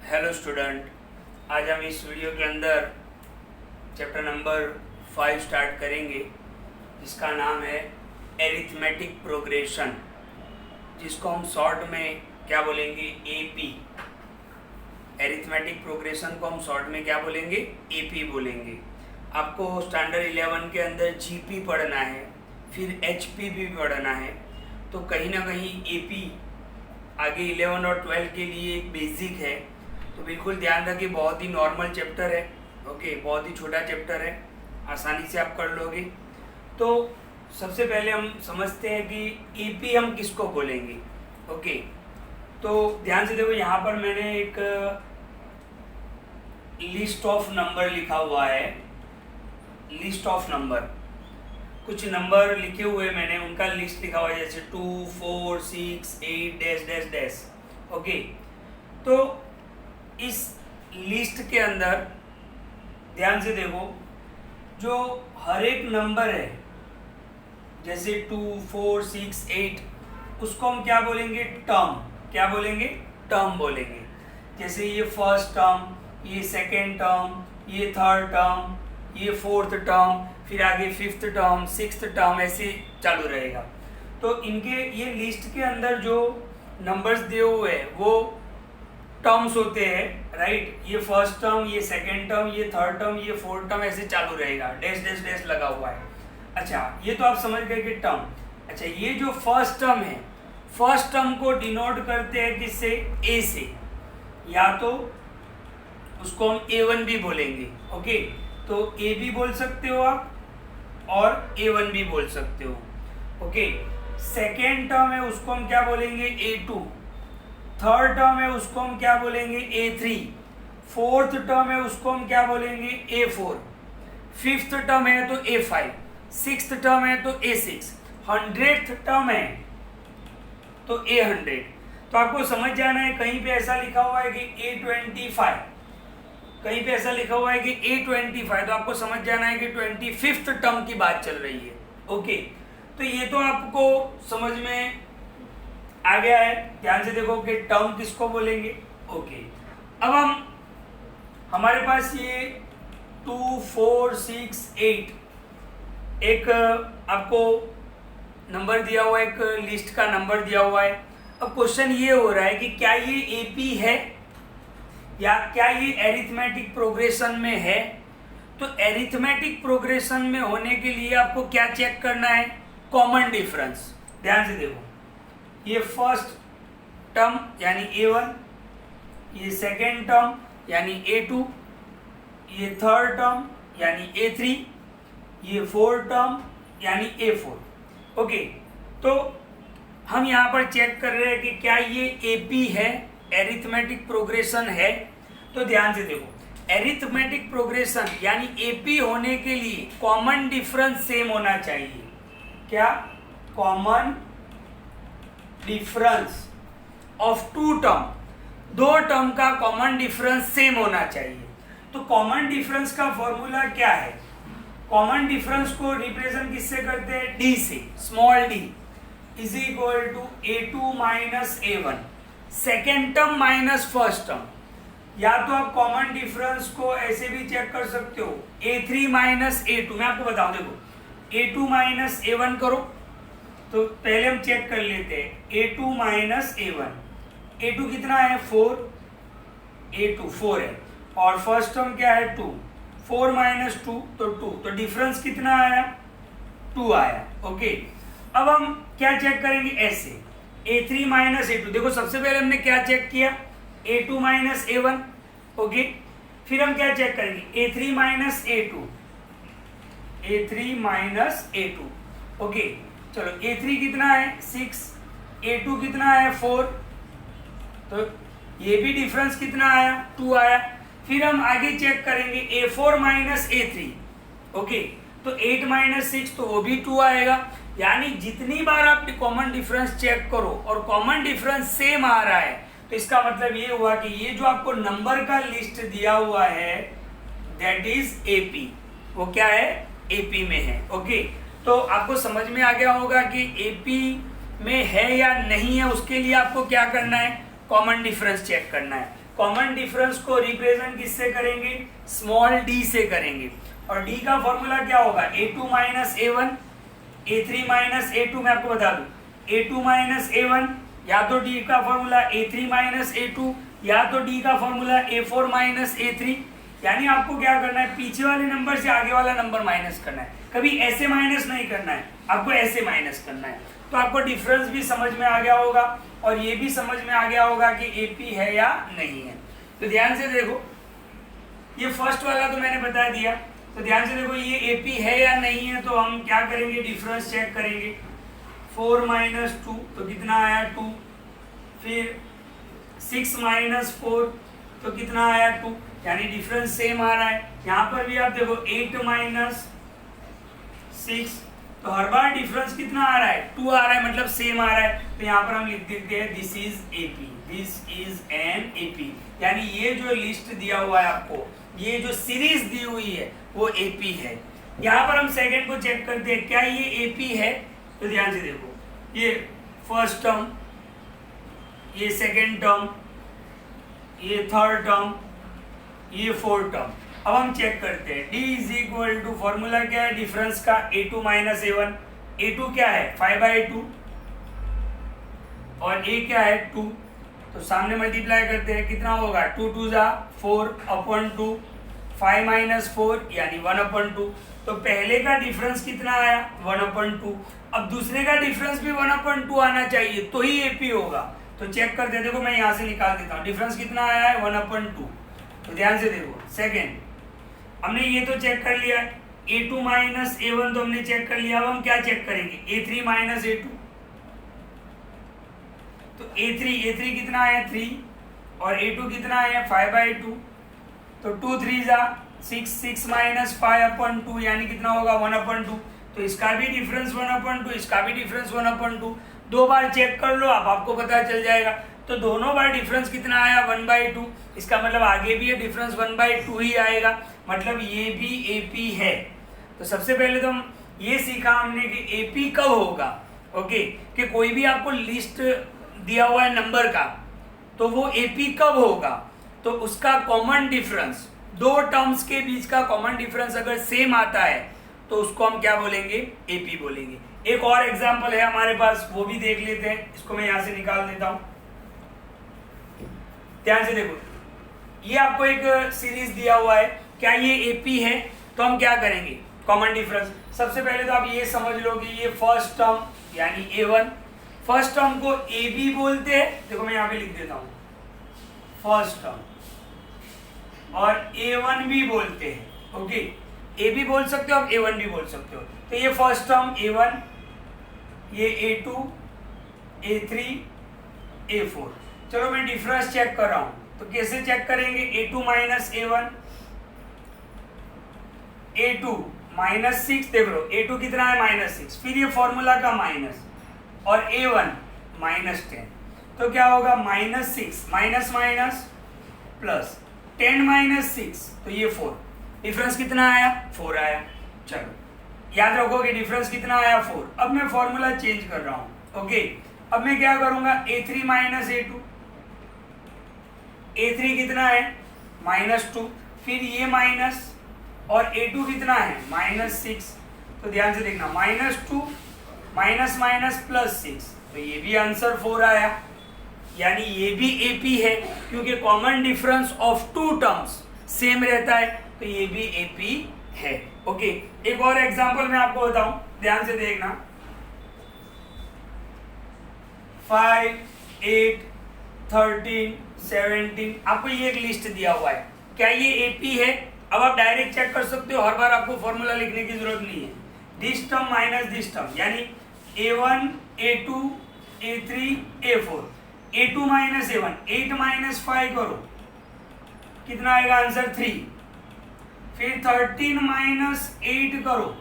Hello student, आज हम इस वीडियो के अंदर चैप्टर नंबर 5 स्टार्ट करेंगे, जिसका नाम है एरिथमेटिक प्रोग्रेशन, जिसको हम शॉर्ट में क्या बोलेंगे, एपी। एरिथमेटिक प्रोग्रेशन को हम शॉर्ट में क्या बोलेंगे, एपी बोलेंगे। आपको स्टैंडर्ड 11 के अंदर जीपी पढ़ना है, फिर एचपी भी पढ़ना है, तो कहीं ना कहीं एपी आगे 11 और 12 के लिए एक बेसिक है। तो बिल्कुल ध्यान रखिए, बहुत ही नॉर्मल चैप्टर है। ओके, बहुत ही छोटा चैप्टर है, आसानी से आप कर लोगे। तो सबसे पहले हम समझते हैं कि ईपी हम किसको बोलेंगे। ओके, तो ध्यान से देखो, यहाँ पर मैंने एक लिस्ट ऑफ नंबर लिखा हुआ है। लिस्ट ऑफ नंबर, कुछ नंबर लिखे हुए मैंने, उनका लिस्ट लिखा हुआ है, जैसे 2, 4, 6, 8 डैश डैश डैश। ओके, तो इस लिस्ट के अंदर ध्यान से देखो, जो हर एक नंबर है, जैसे 2, 4, 6, 8, उसको हम क्या बोलेंगे, टर्म। क्या बोलेंगे, टर्म बोलेंगे। जैसे ये फर्स्ट टर्म, ये सेकेंड टर्म, ये थर्ड टर्म, ये फोर्थ टर्म, फिर आगे फिफ्थ टर्म, सिक्स्थ टर्म, ऐसे चालू रहेगा। तो इनके ये लिस्ट के अंदर जो नंबर्स दिए हुए हैं वो टर्म्स होते हैं, राइट। ये फर्स्ट टर्म, ये सेकेंड टर्म, ये थर्ड टर्म, ये फोर्थ टर्म, ऐसे चालू रहेगा, डैश डैश डैश लगा हुआ है। अच्छा, ये तो आप समझ गए कि टर्म। अच्छा, ये जो फर्स्ट टर्म है, फर्स्ट टर्म को डिनोट करते हैं किससे, ए से, या तो उसको हम A1 भी बोलेंगे। ओके, तो ए भी बोल सकते हो आप और A1 भी बोल सकते हो। ओके, सेकेंड टर्म है, उसको हम क्या बोलेंगे, A2। थर्ड टर्म है, उसको हम क्या बोलेंगे, A3। फोर्थ टर्म है, उसको हम क्या बोलेंगे, A4। फिफ्थ टर्म है तो A5। सिक्स्थ टर्म है तो A6। 100th टर्म है तो A100। तो आपको समझ जाना है, कहीं पे ऐसा लिखा हुआ है कि A25, कहीं पे ऐसा लिखा हुआ है कि A25, तो आपको समझ जाना है कि 25th टर्म की बात चल रही है। ओके, तो ये तो आपको समझ में आ गया है। ध्यान से देखो कि टर्म किसको बोलेंगे। ओके, अब हमारे पास ये 2, 4, 6, 8 एक आपको नंबर दिया हुआ है, एक लिस्ट का नंबर दिया हुआ है। अब क्वेश्चन ये हो रहा है कि क्या ये एपी है या क्या ये एरिथमेटिक प्रोग्रेशन में है। तो एरिथमेटिक प्रोग्रेशन में होने के लिए आपको क्या चेक करना है, कॉमन डिफरेंस। ध्यान से देखो, ये फर्स्ट टर्म यानी A1, ये सेकेंड टर्म यानी A2, ये थर्ड टर्म यानी A3, ये फोर्थ टर्म यानी A4। ओके, तो हम यहाँ पर चेक कर रहे हैं कि क्या ये एपी है, एरिथमेटिक प्रोग्रेशन है। तो ध्यान से देखो, एरिथमेटिक प्रोग्रेशन यानी एपी होने के लिए कॉमन डिफरेंस सेम होना चाहिए। क्या, common difference of two term, दो टर्म का कॉमन डिफरेंस सेम होना चाहिए। तो कॉमन डिफरेंस का फॉर्मूला क्या है, कॉमन डिफरेंस को रिप्रेजेंट किससे करते हैं, डी से, small D is equal to A2 minus A1, second term minus first term. या तो आप कॉमन डिफरेंस को ऐसे भी चेक कर सकते हो, A3 माइनस A2। मैं आपको बताऊं, देखो A2 माइनस A1 करो, तो पहले हम चेक कर लेते हैं A2 माइनस A1। A2 कितना है, 4, A2 4 है, और फर्स्ट टर्म क्या है, 2। 4 माइनस 2 तो 2, तो डिफरेंस कितना आया, 2 आया। ओके, अब हम क्या चेक करेंगे, ऐसे A3 माइनस A2। देखो, सबसे पहले हमने क्या चेक किया, A2 माइनस A1। ओके, फिर हम क्या चेक करेंगे, A3 minus A2, A3 minus A2। Okay, चलो A3 कितना है, 6, A2 कितना है, 4, तो ये भी डिफरेंस कितना आया, 2 आया। फिर हम आगे चेक करेंगे A4 माइनस A3। ओके, तो 8 माइनस 6, तो वो भी 2 आएगा। यानी जितनी बार आप कॉमन डिफरेंस चेक करो और कॉमन डिफरेंस सेम आ रहा है, तो इसका मतलब ये हुआ कि ये जो आपको नंबर का लिस्ट दिया हुआ है दैट इज एपी। वो क्या है, एपी में है। ओके, तो आपको समझ में आ गया होगा कि एपी में है या नहीं है, उसके लिए आपको क्या करना है, कॉमन डिफरेंस चेक करना है। कॉमन डिफरेंस को रिप्रेजेंट किससे करेंगे, स्मॉल डी से करेंगे। और डी का फॉर्मूला क्या होगा, a2 minus a1, a3 minus a2। मैं आपको बता दूं, a2 माइनस a1, या तो डी का फॉर्मूला a3 माइनस a2, या तो डी का फॉर्मूला a4 माइनस a3। यानी आपको क्या करना है, पीछे वाले नंबर से आगे वाला नंबर माइनस करना है। कभी ऐसे माइनस नहीं करना है, आपको ऐसे माइनस करना है। तो आपको डिफरेंस भी समझ में आ गया होगा और ये भी समझ में आ गया होगा कि एपी है या नहीं है। तो ध्यान से देखो, ये फर्स्ट वाला तो मैंने बता दिया। तो ध्यान से देखो, ये एपी है या नहीं है, तो हम क्या करेंगे, डिफरेंस चेक करेंगे। 4 माइनस 2 तो कितना आया 2, फिर 6 माइनस 4 तो कितना आया 2, यानी डिफरेंस सेम आ रहा है। यहाँ पर भी आप देखो 8 माइनस 6, तो हर बार डिफरेंस कितना आ रहा है, 2 आ रहा है, मतलब सेम आ रहा है। तो यहाँ पर हम लिख देते हैं this is AP, this is an AP. यानी ये जो लिस्ट दिया हुआ है आपको, ये जो सीरीज दी हुई है वो एपी है। यहाँ पर हम सेकंड को चेक करते हैं, क्या ये एपी है। तो ध्यान से देखो, ये फर्स्ट टर्म, ये सेकेंड टर्म, ये थर्ड टर्म, ये फोर्थ टर्म। अब हम चेक करते हैं, d is equal to, formula क्या है डिफरेंस का, a2 माइनस a1। a2 क्या है 5/2 और a क्या है 2। तो सामने मल्टीप्लाई करते हैं, कितना होगा 2 2 जा 4/2, 5 माइनस 4 यानी 1/2। तो पहले का डिफरेंस कितना आया 1/2। अब दूसरे का डिफरेंस भी 1/2 आना चाहिए तो ही एपी होगा। तो चेक करते हैं, देखो मैं यहाँ से निकाल देता हूँ, डिफरेंस कितना आया है 1/2। तो ध्यान से देखो, सेकेंड हमने ये तो चेक कर लिया, a2 माइनस a1 तो हमने चेक कर लिया। अब हम क्या चेक करेंगे, a3 माइनस a2। तो a3 कितना आया 3 और a2 कितना आया 5/2। तो 2 3 जा 6, 6 माइनस 5/2 यानी कितना होगा 1/2। तो इसका भी डिफरेंस 1/2, इसका भी डिफरेंस 1/2। 2 बार चेक कर लो आप, आपको पता चल जाएगा। तो दोनों बार डिफरेंस कितना आया 1/2। इसका मतलब आगे भी ये डिफरेंस 1/2 ही आएगा, मतलब ये भी एपी है। तो सबसे पहले तो हम ये सीखा हमने कि एपी कब होगा, ओके, कि कोई भी आपको लिस्ट दिया हुआ है नंबर का, तो वो एपी कब होगा, तो उसका कॉमन डिफरेंस, दो टर्म्स के बीच का कॉमन डिफरेंस अगर सेम आता है तो उसको हम क्या बोलेंगे, एपी बोलेंगे। एक और एग्जांपल है हमारे पास, वो भी देख लेते हैं। इसको मैं यहां से निकाल देता हूं, ध्यान से देखो, ये आपको एक सीरीज दिया हुआ है, क्या ये एपी है। तो हम क्या करेंगे, कॉमन डिफरेंस, सबसे पहले तो आप ये समझ लो कि ये फर्स्ट टर्म यानी a1, फर्स्ट टर्म को ए बी बोलते हैं। देखो मैं यहाँ पे लिख देता हूं फर्स्ट टर्म, और a1 भी बोलते हैं, ओके, ए बी बोल सकते हो आप, a1 भी बोल सकते हो। तो ये फर्स्ट टर्म a1, ये a2, a3, a4। चलो मैं डिफरेंस चेक कर रहा हूं, तो कैसे चेक करेंगे, a2 minus a1, a2 minus 6, देख लो a2 कितना है -6, फिर ये फॉर्मूला का माइनस, और a1 -10। तो क्या होगा -6 माइनस माइनस प्लस 10 माइनस 6, तो ये 4। डिफरेंस कितना आया 4 आया। चलो याद रखो कि डिफरेंस कितना आया 4। अब मैं फॉर्मूला चेंज कर रहा हूं, ओके। अब मैं क्या करूंगा, a3 माइनस a2, a3 कितना है -2, फिर ये माइनस, और a2 कितना है -6। तो ध्यान से देखना, -2 माइनस माइनस प्लस 6, तो ये भी आंसर 4 आया। यानी ये भी एपी है, क्योंकि common difference of two terms same रहता है, तो ये भी एपी है, ओके। एक और एग्जांपल मैं आपको बताऊं, ध्यान से देखना, 5, 8, 13, 17, आपको ये एक लिस्ट दिया हुआ है, क्या ये एपी है। अब आप डायरेक्ट चेक कर सकते हो, हर बार आपको फॉर्मूला लिखने की जरूरत नहीं है। This term minus this term, यानी a1, a2, a3, a4, a2 minus a1, 8 minus 5 करो, कितना आएगा आंसर 3, फिर 13 माइनस 8 करो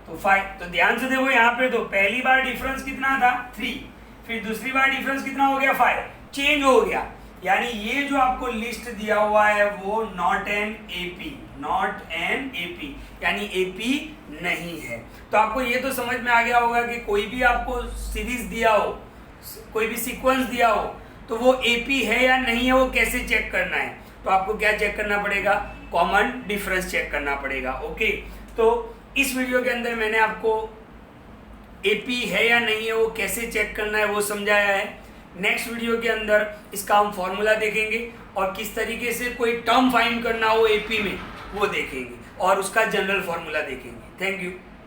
तो 5। तो ध्यान से देखो यहाँ पे, तो पहली बार डिफरेंस कितना था 3, फिर दूसरी बार डिफरेंस कितना हो गया 5, चेंज हो गया। यानी ये जो आपको लिस्ट दिया हुआ है वो not an AP, not an AP, यानी एपी नहीं है। तो आपको ये तो समझ में आ गया होगा कि कोई भी आपको सीरीज दिया हो, कोई भी सीक्वेंस दिया हो, तो वो एपी है या नहीं है वो कैसे चेक करना है, तो आपको क्या चेक करना पड़ेगा, कॉमन डिफरेंस चेक करना पड़ेगा। ओके, तो इस वीडियो के अंदर मैंने आपको एपी है या नहीं है वो कैसे चेक करना है वो समझाया है। नेक्स्ट वीडियो के अंदर इसका हम फॉर्मूला देखेंगे और किस तरीके से कोई टर्म फाइंड करना हो एपी में वो देखेंगे और उसका जनरल फॉर्मूला देखेंगे। Thank you.